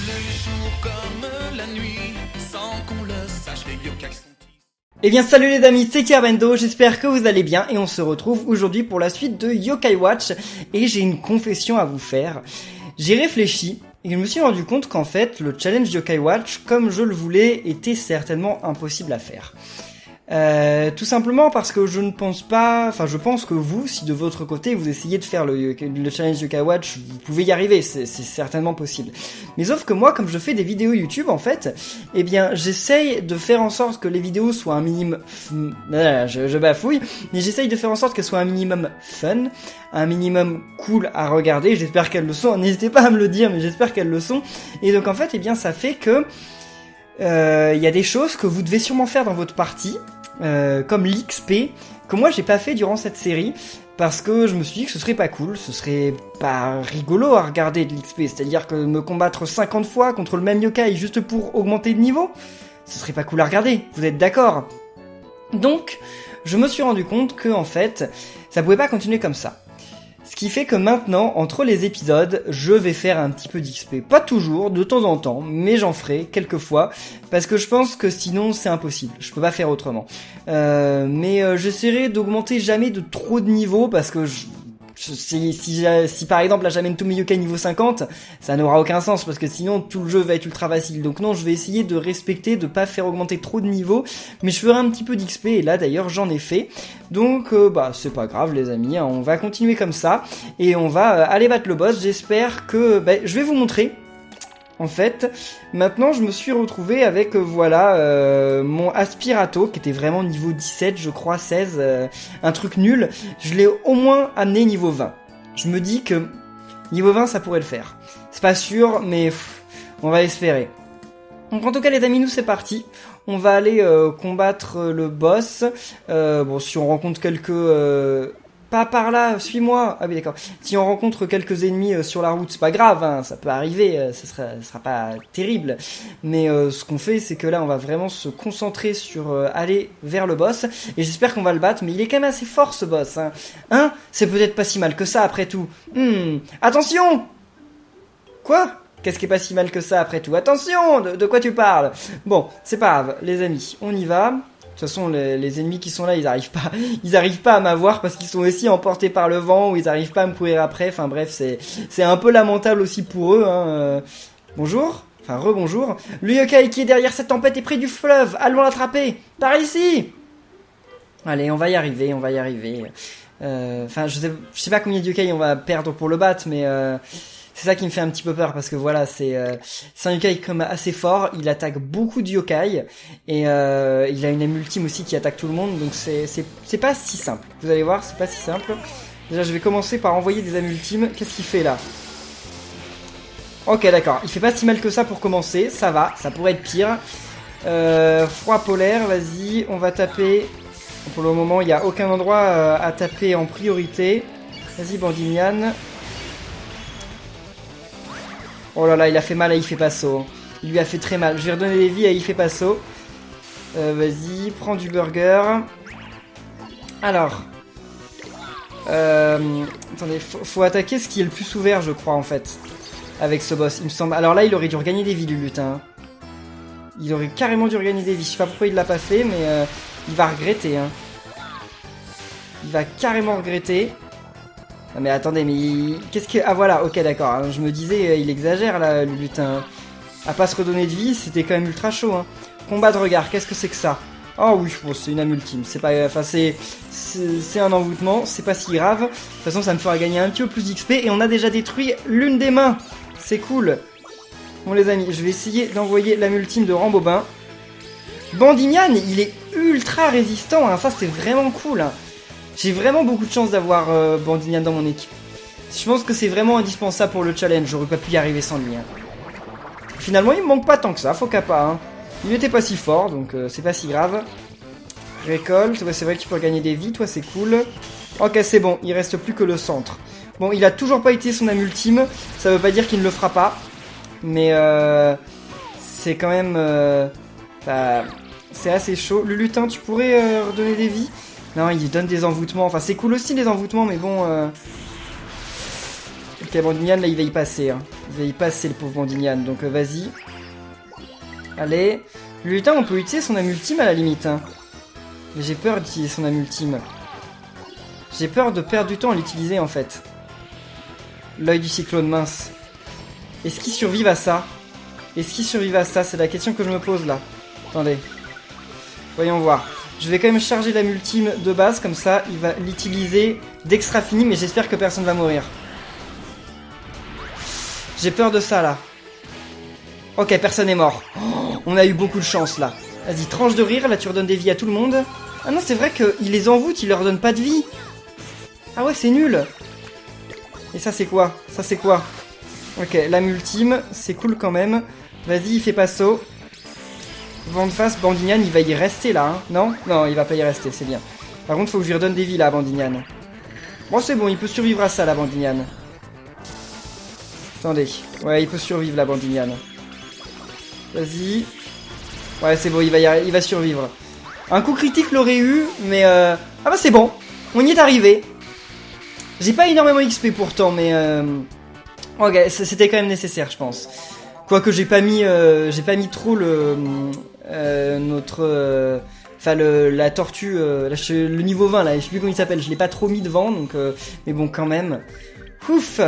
Le jour comme la nuit, sans qu'on le sache, les yokai sont... Eh bien salut les amis, c'est Kerbendo, j'espère que vous allez bien et on se retrouve aujourd'hui pour la suite de Yokai Watch et j'ai une confession à vous faire. J'ai réfléchi et je me suis rendu compte qu'en fait le challenge Yokai Watch, comme je le voulais, était certainement impossible à faire. Tout simplement parce que je ne pense pas, enfin je pense que vous, si de votre côté vous essayez de faire le challenge Yokai Watch, vous pouvez y arriver, c'est certainement possible. Mais sauf que moi, comme je fais des vidéos YouTube en fait, eh bien j'essaye de faire en sorte que les vidéos soient un minimum, je bafouille, mais j'essaye de faire en sorte qu'elles soient un minimum fun, un minimum cool à regarder, j'espère qu'elles le sont, n'hésitez pas à me le dire, mais j'espère qu'elles le sont, et donc en fait, eh bien ça fait que y a des choses que vous devez sûrement faire dans votre partie, comme l'XP, que moi j'ai pas fait durant cette série, parce que je me suis dit que ce serait pas cool, ce serait pas rigolo à regarder de l'XP, c'est-à-dire que me combattre 50 fois contre le même yokai juste pour augmenter de niveau, ce serait pas cool à regarder, vous êtes d'accord? Donc, je me suis rendu compte que en fait, ça pouvait pas continuer comme ça. Ce qui fait que maintenant, entre les épisodes, je vais faire un petit peu d'XP. Pas toujours, de temps en temps, mais j'en ferai quelques fois, parce que je pense que sinon c'est impossible, je peux pas faire autrement. Mais j'essaierai d'augmenter jamais de trop de niveau, parce que si par exemple là j'amène tous mes yokai niveau 50, ça n'aura aucun sens parce que sinon tout le jeu va être ultra facile. Donc non, je vais essayer de respecter, de pas faire augmenter trop de niveau, mais je ferai un petit peu d'XP et là d'ailleurs j'en ai fait. Donc bah c'est pas grave les amis, hein, on va continuer comme ça et on va aller battre le boss. J'espère que je vais vous montrer. En fait, maintenant je me suis retrouvé avec voilà mon Aspirato qui était vraiment niveau 17, je crois 16, un truc nul. Je l'ai au moins amené niveau 20. Je me dis que niveau 20 ça pourrait le faire. C'est pas sûr, mais on va espérer. Donc en tout cas les amis, nous c'est parti. On va aller combattre le boss. Bon, si on rencontre quelques... Pas par là, suis-moi. Ah oui, d'accord. Si on rencontre quelques ennemis sur la route, c'est pas grave, hein, ça peut arriver, ça sera pas terrible. Mais ce qu'on fait, c'est que là, on va vraiment se concentrer sur aller vers le boss. Et j'espère qu'on va le battre, mais il est quand même assez fort, ce boss. Hein, c'est peut-être pas si mal que ça, après tout. Attention! Quoi? Qu'est-ce qui est pas si mal que ça, après tout? Attention! De quoi tu parles? Bon, c'est pas grave, les amis, on y va. De toute façon, les ennemis qui sont là, ils arrivent pas à m'avoir parce qu'ils sont aussi emportés par le vent ou ils arrivent pas à me courir après. Enfin bref, c'est un peu lamentable aussi pour eux. Hein. Bonjour, enfin rebonjour. Le yokai qui est derrière cette tempête est près du fleuve. Allons l'attraper. Par ici. Allez, on va y arriver, Enfin, je sais pas combien de yokai on va perdre pour le battre, mais c'est ça qui me fait un petit peu peur parce que voilà, c'est un yokai comme assez fort, il attaque beaucoup de yokai et il a une âme ultime aussi qui attaque tout le monde, donc c'est pas si simple. Vous allez voir, c'est pas si simple. Déjà, je vais commencer par envoyer des âmes ultimes. Qu'est-ce qu'il fait là? Ok, d'accord, il fait pas si mal que ça pour commencer, ça va, ça pourrait être pire. Froid polaire, vas-y, on va taper. Pour le moment, il n'y a aucun endroit à taper en priorité. Vas-y, Bandinian. Oh là là, il a fait mal à Ifepasso. Il lui a fait très mal. Je vais redonner des vies à Ifepasso. Vas-y, prends du burger. Alors. Attendez, faut attaquer ce qui est le plus ouvert, je crois, en fait. Avec ce boss, il me semble. Alors là, il aurait dû regagner des vies, le lutin. Il aurait carrément dû regagner des vies. Je sais pas pourquoi il l'a pas fait, mais il va regretter. Hein. Il va carrément regretter. Ah mais attendez, mais qu'est-ce que... Ah voilà, ok d'accord, hein. Je me disais, il exagère là, le lutin. À pas se redonner de vie, c'était quand même ultra chaud. Hein. Combat de regard, qu'est-ce que c'est que ça? Oh oui, bon, c'est une âme ultime, c'est pas... Enfin, c'est un envoûtement, c'est pas si grave. De toute façon, ça me fera gagner un petit peu plus d'XP, et on a déjà détruit l'une des mains. C'est cool. Bon les amis, je vais essayer d'envoyer l'âme ultime de Rambobin. Bandinian, il est ultra résistant, hein. Ça c'est vraiment cool. Hein. J'ai vraiment beaucoup de chance d'avoir Bandinian dans mon équipe. Je pense que c'est vraiment indispensable pour le challenge, j'aurais pas pu y arriver sans lui. Hein. Finalement, il me manque pas tant que ça, faut qu'à pas. Hein. Il était pas si fort, donc c'est pas si grave. Récolte, ouais, c'est vrai que tu peux gagner des vies, toi c'est cool. Ok, c'est bon, il reste plus que le centre. Bon, il a toujours pas été son âme ultime, ça veut pas dire qu'il ne le fera pas. Mais c'est quand même... c'est assez chaud. Le lutin, tu pourrais redonner des vies? Non, il donne des envoûtements. Enfin, c'est cool aussi les envoûtements, mais bon... Ok, Bandignan, là, il va y passer. Hein. Il va y passer, le pauvre Bandignan. Donc, vas-y. Allez. Le lutin, on peut utiliser son âme ultime à la limite. Hein. Mais j'ai peur d'utiliser son âme ultime. J'ai peur de perdre du temps à l'utiliser, en fait. L'œil du cyclone, mince. Est-ce qu'il survive à ça? Est-ce qu'il survive à ça? C'est la question que je me pose, là. Attendez. Voyons voir. Je vais quand même charger l'âme ultime de base, comme ça, il va l'utiliser d'extra fini, mais j'espère que personne va mourir. J'ai peur de ça, là. Ok, personne n'est mort. Oh, on a eu beaucoup de chance, là. Vas-y, tranche de rire, là, tu redonnes des vies à tout le monde. Ah non, c'est vrai qu'il les envoûte, il leur donne pas de vie. Ah ouais, c'est nul. Et ça, c'est quoi? Ça, c'est quoi? Ok, l'âme ultime, c'est cool quand même. Vas-y, il fait pas saut. Vent de face, Bandignan, il va y rester là, hein. Non? Non, il va pas y rester, c'est bien. Par contre, faut que je lui redonne des vies là, à Bandignan. Bon, c'est bon, il peut survivre à ça, la Bandignan. Attendez. Ouais, il peut survivre, la Bandignan. Vas-y. Ouais, c'est bon, il va survivre. Un coup critique l'aurait eu, mais ah bah c'est bon. On y est arrivé. J'ai pas énormément XP pourtant, mais ok, c'était quand même nécessaire, je pense. Quoique j'ai pas mis trop le enfin la tortue, le niveau 20 là, je sais plus comment il s'appelle, je l'ai pas trop mis devant, donc mais bon quand même. Ouf.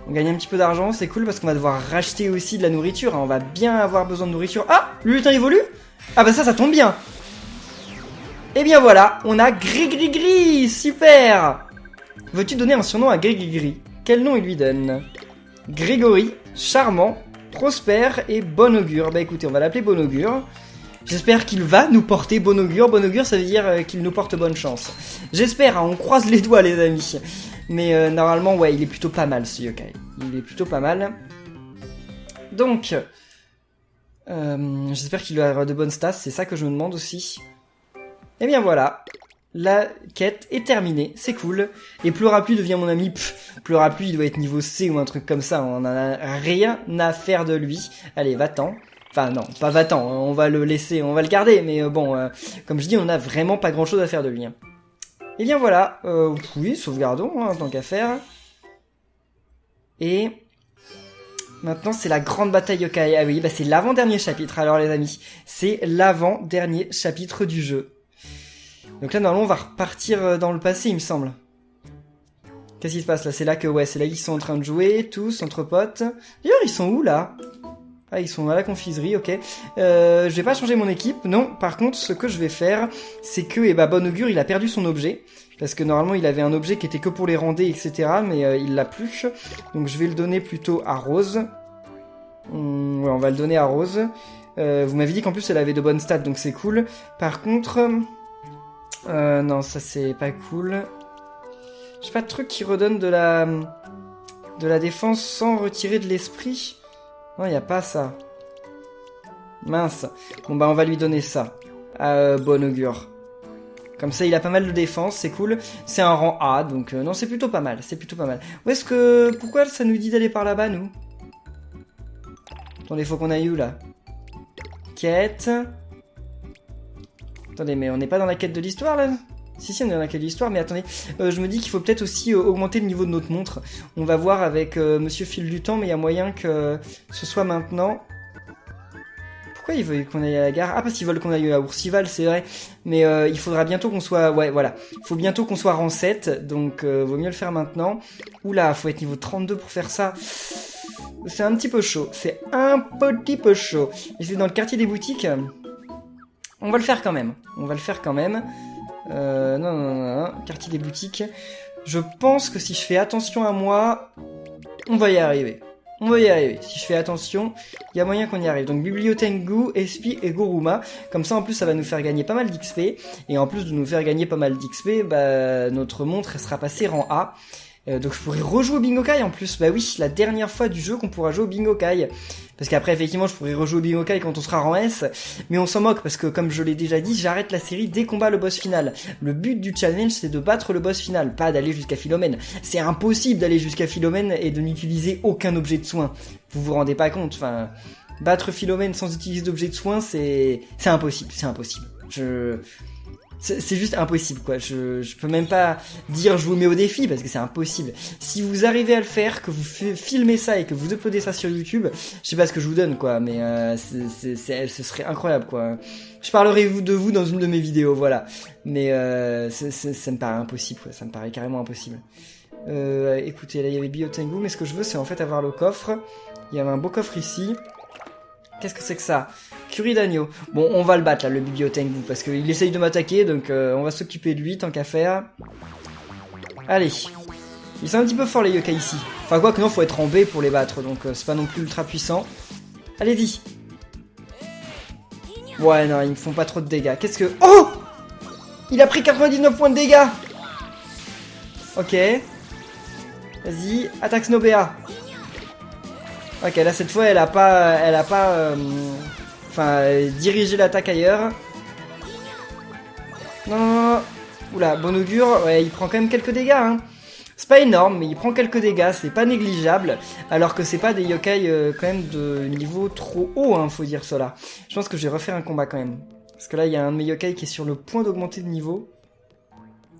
On gagne un petit peu d'argent, c'est cool parce qu'on va devoir racheter aussi de la nourriture, hein. On va bien avoir besoin de nourriture. Ah, le lutin évolue. Ah bah ça tombe bien. Et bien voilà, on a Gris, super. Veux-tu donner un surnom à Gris? Quel nom il lui donne? Grégory, charmant, prospère et bon augure. Bah écoutez, on va l'appeler bon augure. J'espère qu'il va nous porter bon augure. Bon augure, ça veut dire qu'il nous porte bonne chance. J'espère, hein, on croise les doigts les amis. Mais normalement, ouais, il est plutôt pas mal ce yokai. Il est plutôt pas mal. Donc, j'espère qu'il aura de bonnes stats, c'est ça que je me demande aussi. Et bien voilà. La quête est terminée, c'est cool. Et Pleurapluie devient mon ami. Pleurapluie, il doit être niveau C ou un truc comme ça. On en a rien à faire de lui. Allez, va-t'en. Enfin non, pas va-t'en. On va le laisser, on va le garder. Mais bon, comme je dis, on a vraiment pas grand-chose à faire de lui. Et bien voilà. Oui, sauvegardons, hein, tant qu'à faire. Et maintenant, c'est la grande bataille yokai. Ah oui, bah c'est l'avant-dernier chapitre. Alors les amis, c'est l'avant-dernier chapitre du jeu. Donc là, normalement, on va repartir dans le passé, il me semble. Qu'est-ce qui se passe là? C'est là que, ouais, c'est là qu'ils sont en train de jouer, tous, entre potes. D'ailleurs, ils sont où, là? Ah, ils sont à la confiserie, ok. Je vais pas changer mon équipe, non. Par contre, ce que je vais faire, c'est que, bon augure, il a perdu son objet. Parce que normalement, il avait un objet qui était que pour les randés, etc. Mais il l'a plus. Donc, je vais le donner plutôt à Rose. Ouais, on va le donner à Rose. Vous m'avez dit qu'en plus, elle avait de bonnes stats, donc c'est cool. Par contre... non, ça c'est pas cool. J'ai pas de truc qui redonne de la défense sans retirer de l'esprit. Non, y a pas ça. Mince. Bon bah on va lui donner ça. Bon augure. Comme ça il a pas mal de défense, c'est cool. C'est un rang A, donc non c'est plutôt pas mal. C'est plutôt pas mal. Où est-ce que... Pourquoi ça nous dit d'aller par là-bas, nous? Attendez, faut qu'on aille où, là? Quête... Attendez, mais on n'est pas dans la quête de l'histoire, là? Si, on est dans la quête de l'histoire, mais attendez. Je me dis qu'il faut peut-être aussi augmenter le niveau de notre montre. On va voir avec Monsieur Fil du Temps, mais il y a moyen que ce soit maintenant. Pourquoi ils veulent qu'on aille à la gare? Ah, parce qu'ils veulent qu'on aille à Oursival, c'est vrai. Mais il faudra bientôt qu'on soit... Ouais, voilà. Il faut bientôt qu'on soit rang 7, donc vaut mieux le faire maintenant. Oula, faut être niveau 32 pour faire ça. C'est un petit peu chaud. C'est un petit peu chaud. Et c'est dans le quartier des boutiques... On va le faire quand même. Non. Quartier des boutiques. Je pense que si je fais attention à moi, on va y arriver. Si je fais attention, il y a moyen qu'on y arrive. Donc Bibliotengu, Espi et Goruma. Comme ça, en plus, ça va nous faire gagner pas mal d'XP. Et en plus de nous faire gagner pas mal d'XP, bah, notre montre, elle sera passée rang A. Donc je pourrais rejouer au Bingokai en plus. Bah oui, la dernière fois du jeu qu'on pourra jouer au Bingokai. Parce qu'après, effectivement, je pourrais rejouer au Bingokai quand on sera en S. Mais on s'en moque parce que, comme je l'ai déjà dit, j'arrête la série dès qu'on bat le boss final. Le but du challenge, c'est de battre le boss final, pas d'aller jusqu'à Philomène. C'est impossible d'aller jusqu'à Philomène et de n'utiliser aucun objet de soin. Vous vous rendez pas compte, enfin... Battre Philomène sans utiliser d'objet de soin, c'est impossible. C'est juste impossible, quoi. Je peux même pas dire je vous mets au défi parce que c'est impossible. Si vous arrivez à le faire, que vous filmez ça et que vous uploadez ça sur YouTube, je sais pas ce que je vous donne, quoi, mais ce serait incroyable, quoi. Je parlerai de vous dans une de mes vidéos, voilà. Mais ça me paraît impossible, quoi. Ça me paraît carrément impossible. Écoutez, là il y avait Biotengu, mais ce que je veux c'est en fait avoir le coffre. Il y avait un beau coffre ici. Qu'est-ce que c'est que ça? Curry d'agneau. Bon, on va le battre là, le Biotengu, parce qu'il essaye de m'attaquer, donc on va s'occuper de lui, tant qu'à faire. Allez. Ils sont un petit peu forts les yokai ici. Enfin quoi que non, faut être en B pour les battre, donc c'est pas non plus ultra puissant. Allez-y. Ouais, non, ils me font pas trop de dégâts. Qu'est-ce que... Oh! Il a pris 99 points de dégâts. Ok. Vas-y, attaque Snobea. Ok, là cette fois elle a pas dirigé l'attaque ailleurs. Non, non, non. Oula, bon augure, ouais, il prend quand même quelques dégâts, hein. C'est pas énorme, mais il prend quelques dégâts, c'est pas négligeable. Alors que c'est pas des yokai quand même de niveau trop haut, hein, faut dire cela. Je pense que je vais refaire un combat quand même. Parce que là, il y a un de mes yokai qui est sur le point d'augmenter de niveau.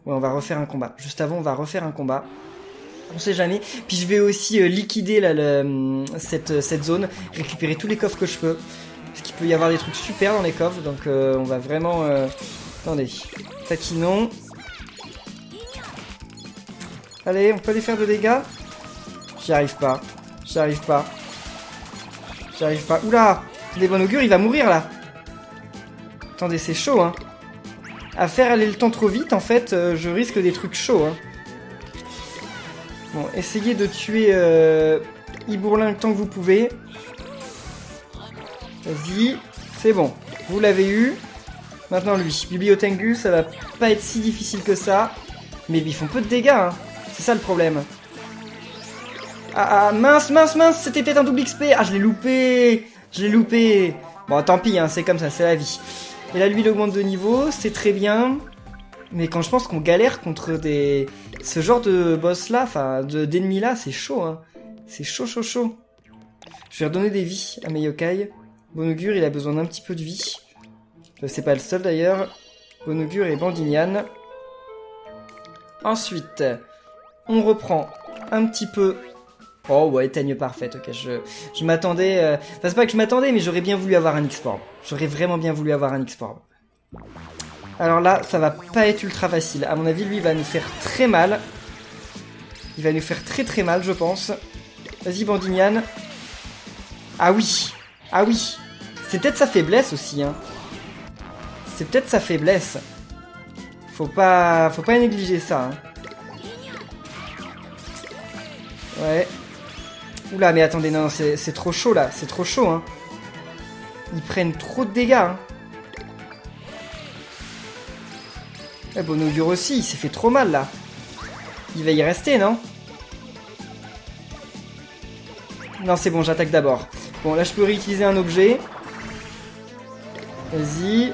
Ouais, on va refaire un combat. Juste avant, on va refaire un combat. On sait jamais. Puis je vais aussi liquider là, cette zone, récupérer tous les coffres que je peux. Parce qu'il peut y avoir des trucs super dans les coffres, donc on va vraiment... Attendez. Taquinons. Allez, on peut les faire de dégâts? J'y arrive pas. J'y arrive pas. J'y arrive pas. Oula! Les bon augure, il va mourir là. Attendez, c'est chaud, hein. À faire aller le temps trop vite, en fait, je risque des trucs chauds, hein. Bon, essayez de tuer Ibourlin le temps que vous pouvez. Vas-y. C'est bon. Vous l'avez eu. Maintenant, lui. Biotengu, ça va pas être si difficile que ça. Mais ils font peu de dégâts, hein. C'est ça le problème. Ah, mince, mince, mince. C'était peut-être un double XP. Ah, je l'ai loupé. Je l'ai loupé. Bon, tant pis, hein. C'est comme ça, c'est la vie. Et là, lui, il augmente de niveau. C'est très bien. Mais quand je pense qu'on galère contre ce genre de boss là, enfin d'ennemis là, c'est chaud, hein. C'est chaud, chaud, chaud. Je vais redonner des vies à mes yokai. Bon augure, il a besoin d'un petit peu de vie. C'est pas le seul d'ailleurs. Bon augure et Bandignan. Ensuite, on reprend un petit peu... Oh ouais, teigne parfaite, ok, je m'attendais... Enfin c'est pas que je m'attendais, mais j'aurais bien voulu avoir un X-Orb. J'aurais vraiment bien voulu avoir un X-Orb. Alors là, ça va pas être ultra facile. À mon avis, lui, il va nous faire très mal. Il va nous faire très très mal, je pense. Vas-y, Bandignan. Ah oui. Ah oui. C'est peut-être sa faiblesse aussi, hein. C'est peut-être sa faiblesse. Faut pas négliger ça, hein. Ouais. Oula, mais attendez, non, c'est trop chaud, là. C'est trop chaud, hein. Ils prennent trop de dégâts, hein. Eh, bon augure aussi, il s'est fait trop mal, là. Il va y rester, non? Non, c'est bon, j'attaque d'abord. Bon, là, je peux réutiliser un objet. Vas-y.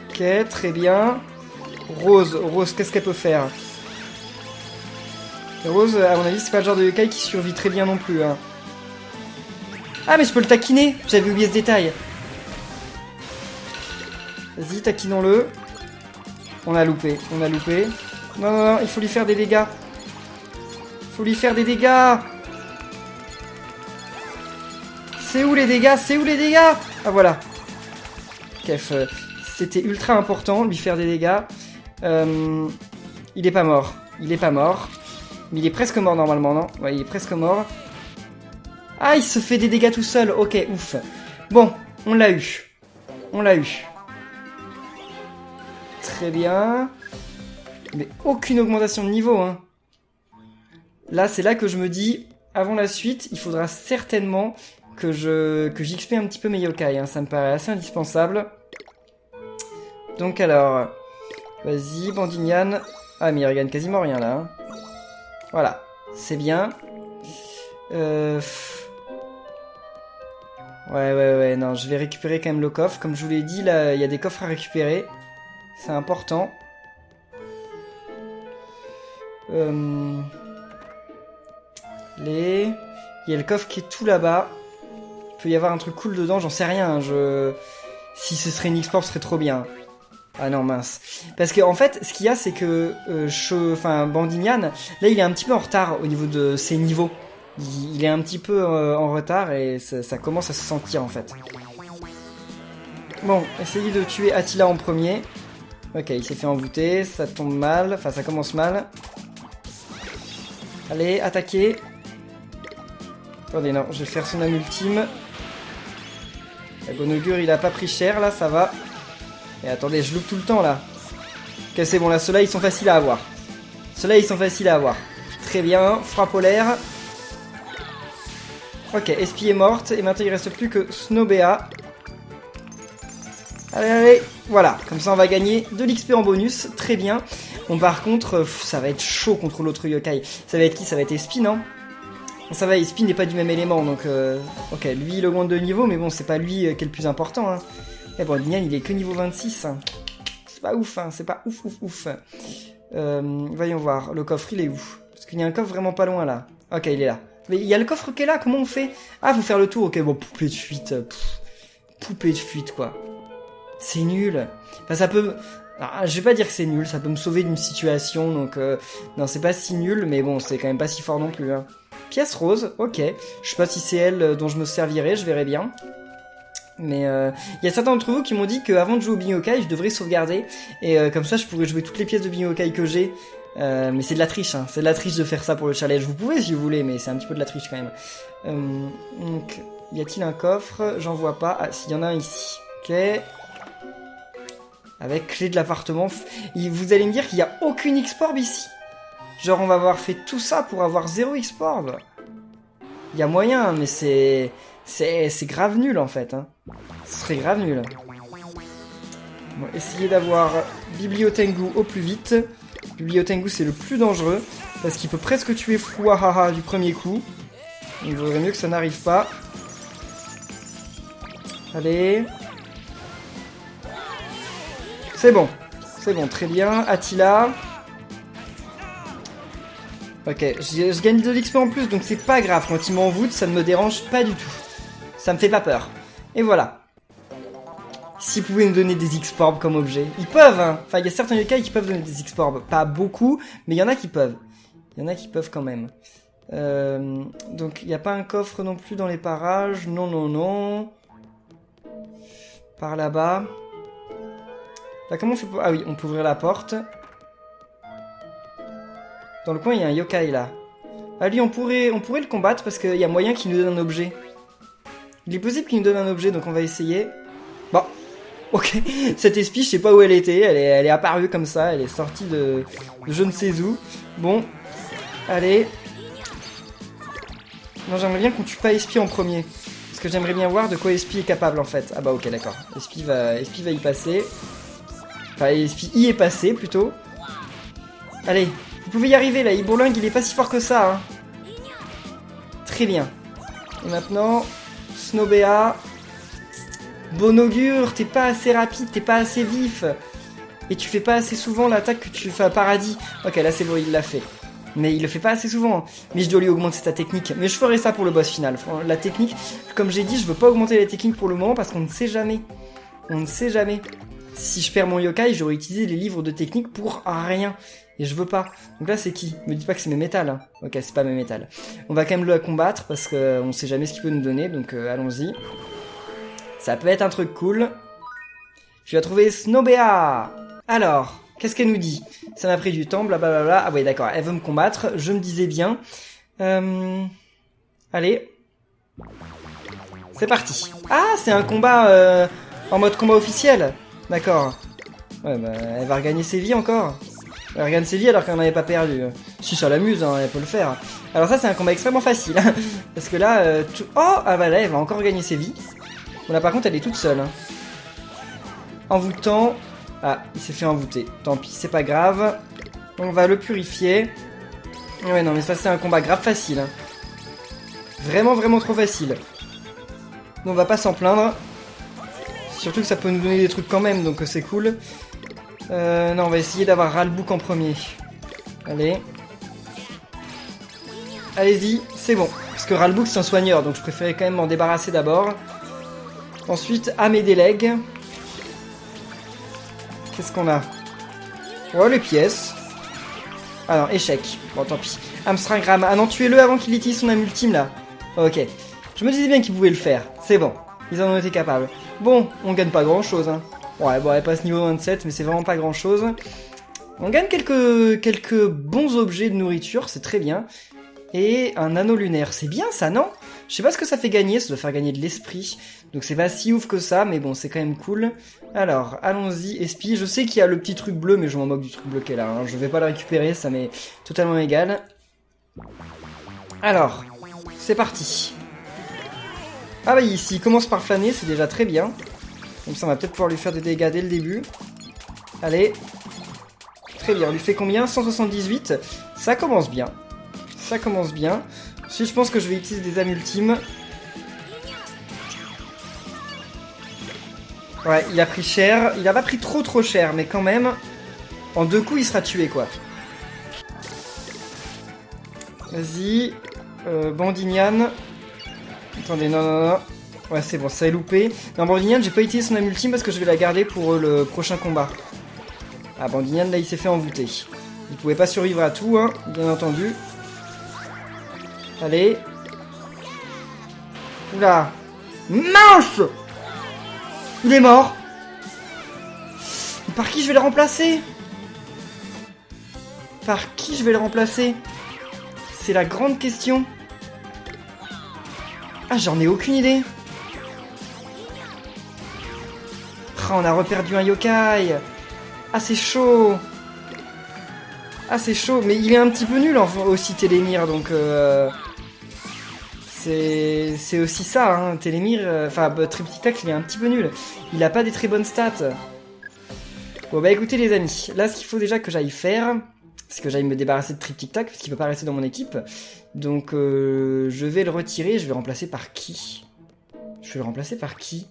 Ok, très bien. Rose, qu'est-ce qu'elle peut faire? Rose, à mon avis, c'est pas le genre de yokai qui survit très bien non plus, hein. Ah, mais je peux le taquiner! J'avais oublié ce détail. Vas-y, taquinons-le. On a loupé, on a loupé. Non, non, non, il faut lui faire des dégâts. Il faut lui faire des dégâts. C'est où les dégâts? C'est où les dégâts? Ah, voilà. Kef, c'était ultra important, lui faire des dégâts. Il est pas mort. Il est pas mort. Mais il est presque mort normalement, non? Ouais, il est presque mort. Ah, il se fait des dégâts tout seul. Ok, ouf. Bon, on l'a eu. On l'a eu. Très bien. Mais aucune augmentation de niveau, hein. Là, c'est là que je me dis, avant la suite, il faudra certainement que j'XP un petit peu mes yokai, hein. Ça me paraît assez indispensable. Donc alors, vas-y, Bandignan. Ah, mais il regagne quasiment rien, là, hein. Voilà, c'est bien. Ouais, non, je vais récupérer quand même le coffre. Comme je vous l'ai dit, là, il y a des coffres à récupérer. C'est important. Il y a le coffre qui est tout là-bas. Il peut y avoir un truc cool dedans, j'en sais rien. Si ce serait une X-Orb, ce serait trop bien. Ah non, mince. Parce que en fait, ce qu'il y a, c'est que Bandimian, là, il est un petit peu en retard au niveau de ses niveaux. Il est un petit peu en retard et ça commence à se sentir, en fait. Bon, essayez de tuer Attila en premier. Ok, il s'est fait envoûter, ça tombe mal, enfin, ça commence mal. Allez, attaquez. Attendez, non, je vais faire son âme ultime. Le bon augure, il a pas pris cher, là, ça va. Et attendez, je loupe tout le temps, là. Ok, c'est bon, là, ceux-là, ils sont faciles à avoir. Ceux-là, ils sont faciles à avoir. Très bien, frappe polaire. Ok, Espie est morte, et maintenant, il reste plus que Snowbea. Allez, allez, voilà. Comme ça, on va gagner de l'XP en bonus, très bien. Bon, par contre, ça va être chaud contre l'autre yokai. Ça va être qui? Ça va être Espie, non? Ça va, Espie n'est pas du même élément, donc... Ok, lui, il augmente de niveau, mais bon, c'est pas lui qui est le plus important, hein. Eh bon, Lignan, il est que niveau 26. Hein. C'est pas ouf, hein. C'est pas ouf. Voyons voir. Le coffre, il est où? Parce qu'il y a un coffre vraiment pas loin, là. Ok, il est là. Mais il y a le coffre qui est là, comment on fait? Ah, faut faire le tour. Ok, bon, poupée de fuite. Poupée de fuite, quoi. C'est nul. Enfin, ça peut... Alors, je vais pas dire que c'est nul, ça peut me sauver d'une situation, donc... Non, c'est pas si nul, mais bon, c'est quand même pas si fort non plus, hein. Pièce rose, ok. Je sais pas si c'est elle dont je me servirai, je verrai bien. Mais y a certains d'entre vous qui m'ont dit qu'avant de jouer au Bingokai, je devrais sauvegarder. Et comme ça, je pourrais jouer toutes les pièces de Bingokai que j'ai. Mais c'est de la triche, hein. C'est de la triche de faire ça pour le challenge. Vous pouvez si vous voulez, mais c'est un petit peu de la triche quand même. Donc, y a-t-il un coffre? J'en vois pas. Ah, s'il y en a un ici. Ok. Avec clé de l'appartement. Vous allez me dire qu'il n'y a aucune X-Porb ici? Genre, on va avoir fait tout ça pour avoir 0 X-Porb? Il y a moyen, mais c'est grave nul en fait. Hein. Ce serait grave nul. Bon, essayez d'avoir Bibliotengu au plus vite. Bibliotengu c'est le plus dangereux. Parce qu'il peut presque tuer Fouahaha du premier coup. Il vaudrait mieux que ça n'arrive pas. Allez. C'est bon, très bien. Attila. Ok, je gagne de l'XP en plus, donc c'est pas grave. Quand il m'envoûte, ça ne me dérange pas du tout. Ça me fait pas peur. Et voilà. S'ils pouvaient nous donner des X-Porb comme objet. Ils peuvent, hein. Enfin, il y a certains yokai qui peuvent donner des X-Porb. Pas beaucoup, mais il y en a qui peuvent. Il y en a qui peuvent quand même. Donc, il n'y a pas un coffre non plus dans les parages. Non. Par là-bas. Là, comment on fait pour... Ah oui, on peut ouvrir la porte. Dans le coin, il y a un yokai, là. Ah, lui, on pourrait le combattre parce qu'il y a moyen qu'il nous donne un objet. Il est possible qu'il nous donne un objet, donc on va essayer. Bon, ok. Cette espie, je sais pas où elle était. Elle est apparue comme ça. Elle est sortie de je ne sais où. Bon, allez. Non, j'aimerais bien qu'on tue pas Espie en premier. Parce que j'aimerais bien voir de quoi Espie est capable, en fait. Ah bah ok, d'accord. Espie va y passer. Enfin, Espie y est passé, plutôt. Allez, vous pouvez y arriver, là. Ibourling, il est pas si fort que ça, hein. Très bien. Et maintenant... Snowbea. Bon augure, t'es pas assez rapide, t'es pas assez vif. Et tu fais pas assez souvent l'attaque que tu fais à Paradis. Ok, là c'est bon, il l'a fait. Mais il le fait pas assez souvent. Mais je dois lui augmenter sa technique. Mais je ferai ça pour le boss final. La technique, comme j'ai dit, je veux pas augmenter la technique pour le moment parce qu'on ne sait jamais. On ne sait jamais. Si je perds mon yokai, j'aurais utilisé les livres de technique pour rien. Et je veux pas. Donc là, c'est qui? Me dites pas que c'est mes métal. Hein. Ok, c'est pas mes métal. On va quand même le combattre parce qu'on sait jamais ce qu'il peut nous donner. Donc allons-y. Ça peut être un truc cool. Je vais trouver Snowbea. Alors, qu'est-ce qu'elle nous dit? Ça m'a pris du temps, blablabla. Ah ouais, d'accord, elle veut me combattre. Je me disais bien. Allez. C'est parti. Ah, c'est un combat en mode combat officiel. D'accord. Ouais, bah, elle va regagner ses vies encore. Elle regagne ses vies alors qu'elle n'en avait pas perdu. Si ça l'amuse, hein, elle peut le faire. Alors ça, c'est un combat extrêmement facile. Parce que là, oh, ah bah là, elle va encore gagner ses vies. Bon, là, par contre, elle est toute seule. Hein. Envoûtant. Ah, il s'est fait envoûter. Tant pis, c'est pas grave. On va le purifier. Ouais, non, mais ça, c'est un combat grave facile. Hein. Vraiment, vraiment trop facile. On va pas s'en plaindre. Surtout que ça peut nous donner des trucs quand même, donc c'est cool. Non, on va essayer d'avoir Ralbook en premier. Allez. Allez-y, c'est bon. Parce que Ralbook, c'est un soigneur, donc je préférais quand même m'en débarrasser d'abord. Ensuite, à mes délègues. Qu'est-ce qu'on a? Oh, les pièces. Ah non, échec. Bon, tant pis. Amstringram. Ah non, tuez-le avant qu'il utilise son âme ultime, là. Ok. Je me disais bien qu'ils pouvaient le faire. C'est bon. Ils en ont été capables. Bon, on gagne pas grand-chose, hein. Ouais, bon, elle passe niveau 27, mais c'est vraiment pas grand-chose. On gagne quelques bons objets de nourriture, c'est très bien. Et un anneau lunaire, c'est bien ça, non? Je sais pas ce que ça fait gagner, ça doit faire gagner de l'esprit. Donc c'est pas si ouf que ça, mais bon, c'est quand même cool. Alors, allons-y, espie. Je sais qu'il y a le petit truc bleu, mais je m'en moque du truc bleu qui est là. Hein. Je vais pas le récupérer, ça m'est totalement égal. Alors, c'est parti. Ah bah ici, il commence par flâner, c'est déjà très bien. Comme ça, on va peut-être pouvoir lui faire des dégâts dès le début. Allez. Très bien, on lui fait combien? 178. Ça commence bien. Ça commence bien. Ensuite, je pense que je vais utiliser des âmes ultimes. Ouais, il a pris cher. Il a pas pris trop cher, mais quand même, en 2 coups, il sera tué, quoi. Vas-y. Bandignan. Attendez, non. Ouais, c'est bon, ça est loupé. Non, Bandignan, j'ai pas utilisé son âme ultime parce que je vais la garder pour le prochain combat. Ah, Bandignan, là, il s'est fait envoûter. Il pouvait pas survivre à tout, hein, bien entendu. Allez. Oula. Mince! Il est mort. Par qui je vais le remplacer? Par qui je vais le remplacer? C'est la grande question. Ah, j'en ai aucune idée. Ah, on a reperdu un yokai. Ah, c'est chaud. Ah, c'est chaud. Mais il est un petit peu nul aussi, Télémir, donc... C'est aussi ça, hein. Télémir... Enfin, Triptyque, il est un petit peu nul. Il a pas des très bonnes stats. Bon, bah écoutez, les amis. Là, ce qu'il faut déjà que j'aille faire... c'est que j'aille me débarrasser de Triptyque, parce qu'il peut pas rester dans mon équipe. Donc, je vais le retirer. Je vais le remplacer par qui? Je vais le remplacer par qui?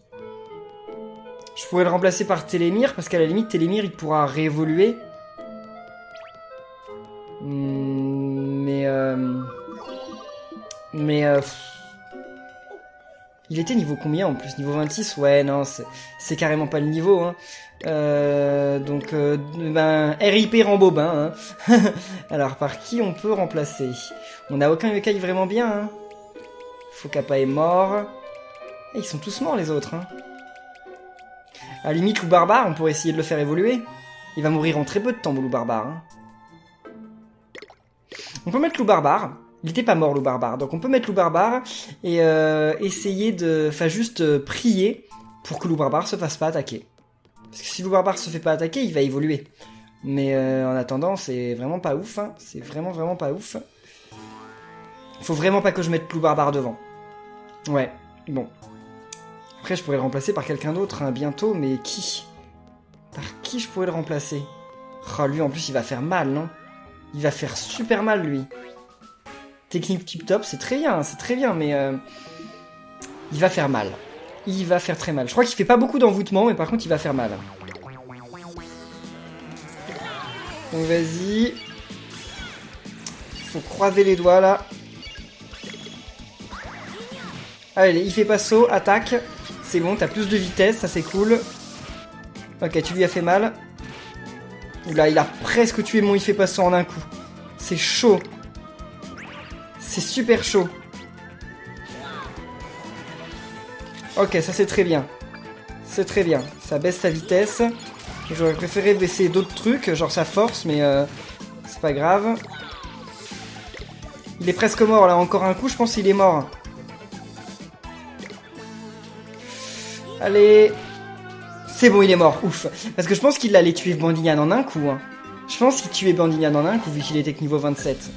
Je pourrais le remplacer par Télémir, parce qu'à la limite, Télémir, il pourra réévoluer. Il était niveau combien en plus? Niveau 26? Ouais, non, c'est carrément pas le niveau. Hein. Ben, RIP Rambobin. Hein. Alors, par qui on peut remplacer? On n'a aucun yokai vraiment bien. Hein. Fokapa est mort. Et ils sont tous morts, les autres. Hein. À la limite, Loup Barbare, on pourrait essayer de le faire évoluer. Il va mourir en très peu de temps, Loup Barbare. Hein. On peut mettre Loup Barbare. Il était pas mort, Loup Barbare. Donc on peut mettre Loup Barbare et essayer de... Enfin, juste prier pour que Loup Barbare se fasse pas attaquer. Parce que si Loup Barbare se fait pas attaquer, il va évoluer. Mais en attendant, c'est vraiment pas ouf. Hein. C'est vraiment pas ouf. Faut vraiment pas que je mette Loup Barbare devant. Ouais, bon. Après, je pourrais le remplacer par quelqu'un d'autre hein, bientôt, mais qui? Par qui je pourrais le remplacer? Oh, lui, en plus, il va faire mal, non? Il va faire super mal, lui. Technique tip-top, c'est très bien, mais... il va faire mal. Il va faire très mal. Je crois qu'il fait pas beaucoup d'envoûtement, mais par contre, il va faire mal. Donc, vas-y. Faut croiser les doigts, là. Allez, il fait pas saut, attaque. C'est bon, t'as plus de vitesse, ça c'est cool. Ok, tu lui as fait mal. Oula, il a presque tué mon il fait pas saut en un coup. C'est chaud. C'est super chaud. Ok, ça c'est très bien. C'est très bien. Ça baisse sa vitesse. J'aurais préféré baisser d'autres trucs, genre sa force, mais c'est pas grave. Il est presque mort là, encore un coup, je pense qu'il est mort. Allez. C'est bon, il est mort, ouf. Parce que je pense qu'il allait tuer Bandignan en un coup. Hein. Je pense qu'il tuait Bandignan en un coup, vu qu'il était que niveau 27.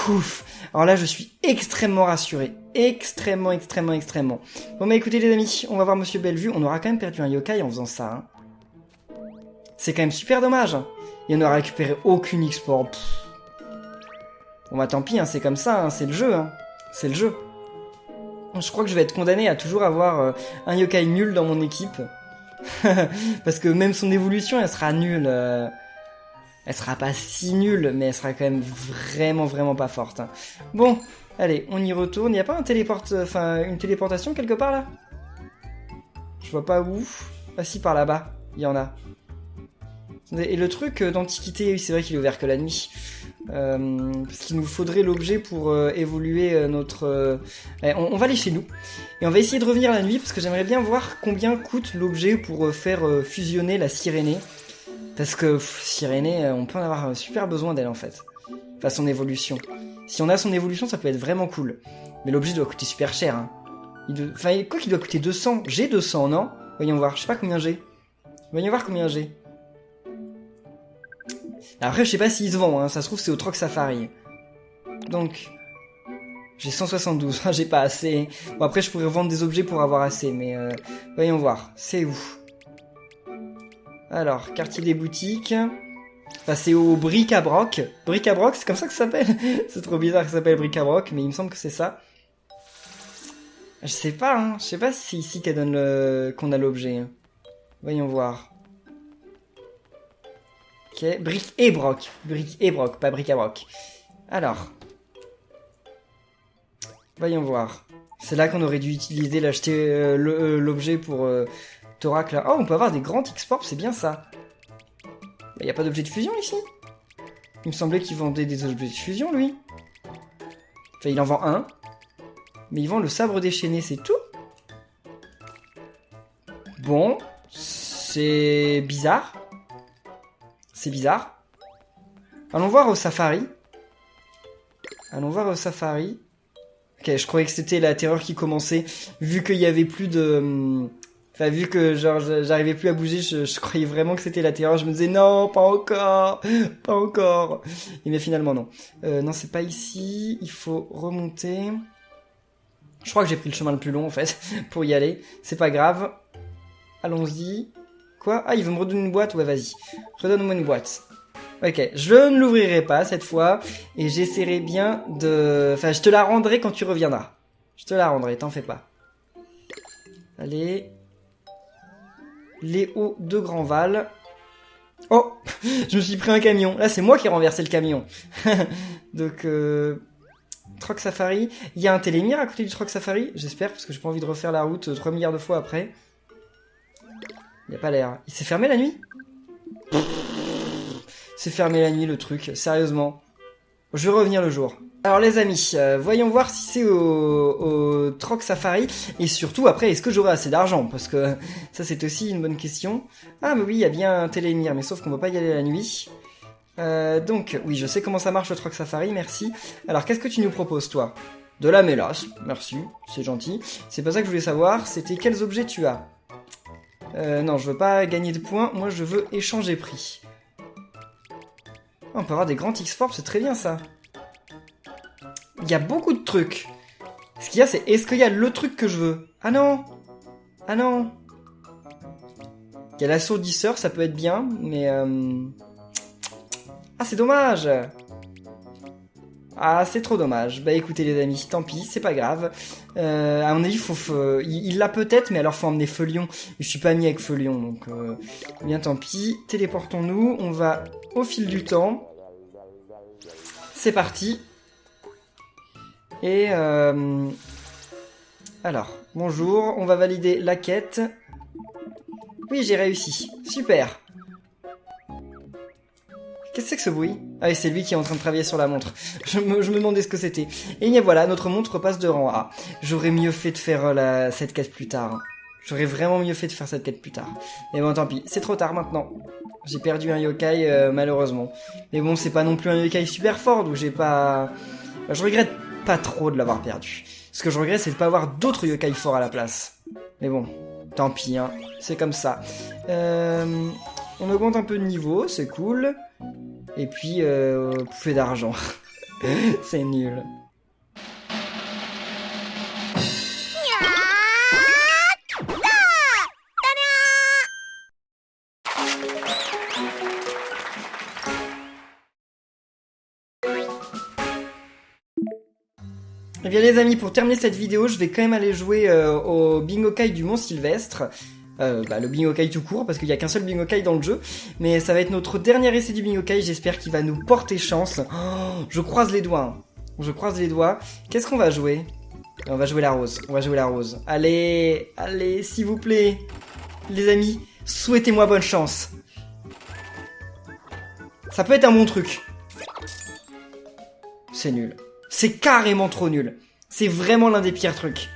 Ouf. Alors là, je suis extrêmement rassuré. Extrêmement. Bon, bah écoutez les amis, on va voir Monsieur Bellevue. On aura quand même perdu un yokai en faisant ça. Hein. C'est quand même super dommage. Hein. Et on n'aura récupéré aucune export. Bon bah tant pis, hein, c'est comme ça, hein, c'est le jeu. Hein. C'est le jeu. Je crois que je vais être condamné à toujours avoir un yokai nul dans mon équipe. Parce que même son évolution, elle sera nulle. Elle sera pas si nulle, mais elle sera quand même vraiment pas forte. Hein. Bon, allez, on y retourne. Il n'y a pas une téléportation quelque part là? Je vois pas où. Ah si, par là-bas, il y en a. Et le truc d'Antiquité, oui, c'est vrai qu'il est ouvert que la nuit. Parce qu'il nous faudrait l'objet pour évoluer notre... on va aller chez nous. Et on va essayer de revenir la nuit, parce que j'aimerais bien voir combien coûte l'objet pour faire fusionner la Sirénée. Parce que Sirénée, on peut en avoir super besoin d'elle en fait. Enfin, son évolution. Si on a son évolution, ça peut être vraiment cool. Mais l'objet doit coûter super cher. Hein. Enfin, quoi qu'il doit coûter 200. J'ai 200, non? Voyons voir, je sais pas combien j'ai. Voyons voir combien j'ai. Après, je sais pas s'il se vend, hein. Ça se trouve, c'est au Troc Safari. Donc, j'ai 172, j'ai pas assez. Bon, après, je pourrais vendre des objets pour avoir assez, mais voyons voir. C'est où? Alors, quartier des boutiques. Enfin, c'est au Bric-à-Broc. Bric-à-Broc, c'est comme ça que ça s'appelle? C'est trop bizarre que ça s'appelle Bric-à-Broc, mais il me semble que c'est ça. Je sais pas, hein. Je sais pas si c'est ici qu'elle donne qu'on a l'objet. Hein. Voyons voir. Ok, Bric et Broc. Bric et Broc, pas Bric-à-Broc. Alors. Voyons voir. C'est là qu'on aurait dû utiliser, l'acheter l'objet pour Thorac là. Oh, on peut avoir des grands X-Porp, c'est bien ça. Il n'y a pas d'objet de fusion ici? Il me semblait qu'il vendait des objets de fusion, lui. Enfin, il en vend un. Mais il vend le sabre déchaîné, c'est tout? Bon, c'est bizarre. C'est bizarre. Allons voir au safari. Allons voir au safari. Ok, je croyais que c'était la terreur qui commençait. Vu qu'il y avait plus de... Enfin, vu que genre j'arrivais plus à bouger, je croyais vraiment que c'était la terreur. Je me disais non, pas encore. Pas encore. Et mais finalement non. Non, c'est pas ici. Il faut remonter. Je crois que j'ai pris le chemin le plus long en fait pour y aller. C'est pas grave. Allons-y. Quoi? Ah, il veut me redonner une boîte? Ouais, vas-y. Redonne-moi une boîte. Ok, je ne l'ouvrirai pas cette fois. Et j'essaierai bien de... Enfin, je te la rendrai quand tu reviendras. Je te la rendrai, t'en fais pas. Allez. Les hauts de Grandval. Oh, je me suis pris un camion. Là, c'est moi qui ai renversé le camion. Donc, Troc Safari. Il y a un télémire à côté du Troc Safari. J'espère, parce que j'ai pas envie de refaire la route 3 milliards de fois après. Il n'y a pas l'air. Il s'est fermé la nuit? C'est fermé la nuit le truc, sérieusement. Je vais revenir le jour. Alors les amis, voyons voir si c'est au Troc Safari. Et surtout après, est-ce que j'aurai assez d'argent? Parce que ça c'est aussi une bonne question. Ah mais oui, il y a bien un télémire, mais sauf qu'on va pas y aller la nuit. Donc oui, je sais comment ça marche le Troc Safari, merci. Alors qu'est-ce que tu nous proposes toi? De la mélasse, merci, c'est gentil. C'est pas ça que je voulais savoir, c'était quels objets tu as? Non, je veux pas gagner de points, moi je veux échanger prix. On peut avoir des grands X-Forp, c'est très bien ça. Il y a beaucoup de trucs. Ce qu'il y a, c'est est-ce qu'il y a le truc que je veux? Ah non! Ah non! Il y a l'assourdisseur, ça peut être bien, mais... Ah, c'est dommage! Ah, c'est trop dommage. Bah écoutez les amis, tant pis, c'est pas grave. À mon avis, il l'a peut-être, mais alors faut emmener Feulion. Je suis pas ami avec Feulion, donc bien tant pis. Téléportons-nous, on va au fil du temps. C'est parti. Et alors, bonjour, on va valider la quête. Oui, j'ai réussi. Super. Qu'est-ce que c'est que ce bruit? Ah oui, c'est lui qui est en train de travailler sur la montre. Je me demandais ce que c'était. Et bien voilà, notre montre passe de rang A. J'aurais mieux fait de faire cette quête plus tard. Hein. J'aurais vraiment mieux fait de faire cette quête plus tard. Mais bon, tant pis, c'est trop tard maintenant. J'ai perdu un yokai, malheureusement. Mais bon, c'est pas non plus un yokai super fort, donc j'ai pas... Je regrette pas trop de l'avoir perdu. Ce que je regrette, c'est de pas avoir d'autres yokai forts à la place. Mais bon, tant pis, hein. C'est comme ça. On augmente un peu de niveau, c'est cool. Et puis, bouffée d'argent. C'est nul. Eh bien les amis, pour terminer cette vidéo, je vais quand même aller jouer au Bingokai du Mont Sylvestre. Le Bingokai tout court, parce qu'il n'y a qu'un seul Bingokai dans le jeu. Mais ça va être notre dernier essai du Bingokai, j'espère qu'il va nous porter chance. Oh, je croise les doigts. Hein. Je croise les doigts. Qu'est-ce qu'on va jouer? On va jouer la rose. On va jouer la rose. Allez, allez, s'il vous plaît. Les amis, souhaitez-moi bonne chance. Ça peut être un bon truc. C'est nul. C'est carrément trop nul. C'est vraiment l'un des pires trucs.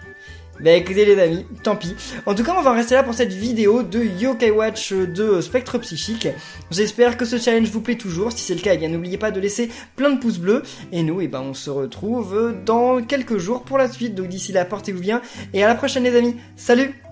Bah écoutez les amis, tant pis. En tout cas, on va rester là pour cette vidéo de Yokai Watch de Spectre Psychique. J'espère que ce challenge vous plaît toujours. Si c'est le cas, eh bien n'oubliez pas de laisser plein de pouces bleus. Et nous, eh ben, on se retrouve dans quelques jours pour la suite. Donc d'ici là, portez-vous bien. Et à la prochaine les amis. Salut!